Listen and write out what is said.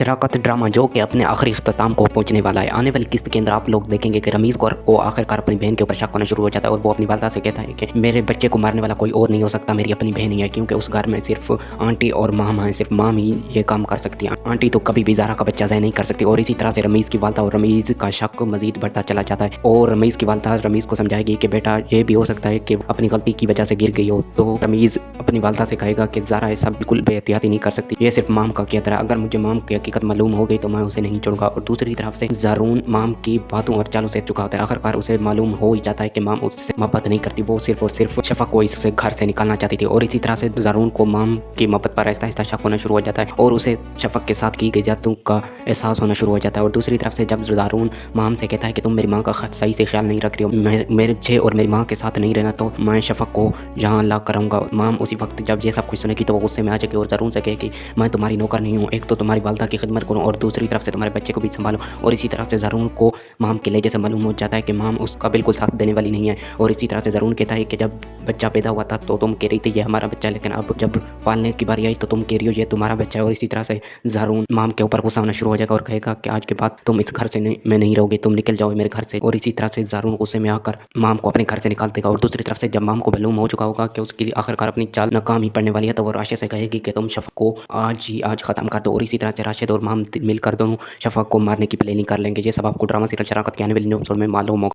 शराकत drama जो कि अपने आखिरी अख्ताम को पहुंचने वाला है। आने वाली किस्त के अंदर आप लोग देखेंगे कि रमीज़ को आखिरकार अपनी बहन के ऊपर शक होना शुरू हो जाता है और वो अपनी वालदा से कहता है कि मेरे बच्चे को मारने वाला कोई और नहीं हो सकता, मेरी अपनी बहन ही है, क्योंकि उस घर में सिर्फ आंटी और मामा है, सिर्फ माम ही ये काम कर सकती है। आंटी तो कभी भी ज़ारा का बच्चा ज़ाया नहीं कर सकती। और इसी तरह से रमीज़ की वालदा और रमीज़ का शक मजीद बढ़ता चला जाता है और रमीज़ की वालदा रमीज़ को समझाएगी कि बेटा ये भी हो सकता है कि अपनी गलती की वजह से गिर गई हो। तो रमीज़ अपनी वालदा से कहेगा कि ज़ारा ऐसा बिल्कुल बेहतियाती नहीं कर सकती, ये सिर्फ माम का किया था, अगर मुझे माम की हकीकत मालूम हो गई तो मैं उसे नहीं छोड़ूंगा। और दूसरी तरफ से ज़ारून माम की बातों और चालों से चुका होता है। आखिरकार उसे मालूम हो ही जाता है कि माम उससे मोहब्बत नहीं करती, वो सिर्फ और सिर्फ शफक को इससे घर से निकालना चाहती थी। और इसी तरह से ज़ारून को माम की मोहब्बत पर आहिस्ता आहिस्ता शक होना शुरू हो जाता है और उसे शफक के साथ की गई जादू का एहसास होना शुरू हो जाता है। और दूसरी तरफ से जब ज़ारून माम से कहता है कि तुम मेरी माँ का सही से ख्याल नहीं रख रही हो, मेरे और मेरी माँ के साथ नहीं रहना, तो मैं शफक को यहाँ ला कराऊंगा। माम उसी वक्त जब ये सब कुछ सुनेगी तो वो गुस्से में आ जाएगी और ज़ारून से कहेगी मैं तुम्हारी नौकर नहीं हूँ, एक तो तुम्हारी वालदा की खिदमत करूँ और दूसरी तरफ से तुम्हारे बच्चे को भी संभालो। और इसी तरह से ज़ारून को माम के लहजे से मालूम हो जाता है कि माम उसका बिल्कुल साथ देने वाली नहीं है। और इसी तरह से ज़ारून कहता है कि जब बच्चा पैदा हुआ था तो तुम कह रही थी ये हमारा बच्चा है, लेकिन अब जब पालने की बारी आई तो तुम कह रही हो ये तुम्हारा बच्चा है। और इसी तरह से ज़ारून माम के ऊपर गुस्सा होना शुरू हो जाएगा और कहेगा कि आज के बाद तुम इस घर से मैं नहीं रहोगे, तुम निकल जाओ मेरे घर से। और इसी तरह से ज़ारून गुस्से में आकर माम को अपने घर से निकाल देगा। और दूसरी तरफ से जब माम को मालूम हो चुका होगा कि उसके लिए आखिरकार अपनी चाल नाकाम ही पड़ने वाली है, तो वो राशिद से कहेगी कि तुम शफक को आज ख़त्म कर दो। और इसी तरह से राशिद और माम मिलकर दोनों शफक को मारने की प्लानिंग कर लेंगे। ये सब आपको ड्रामा सीरियल शराकत के आने वाले एपिसोड में मालूम होगा।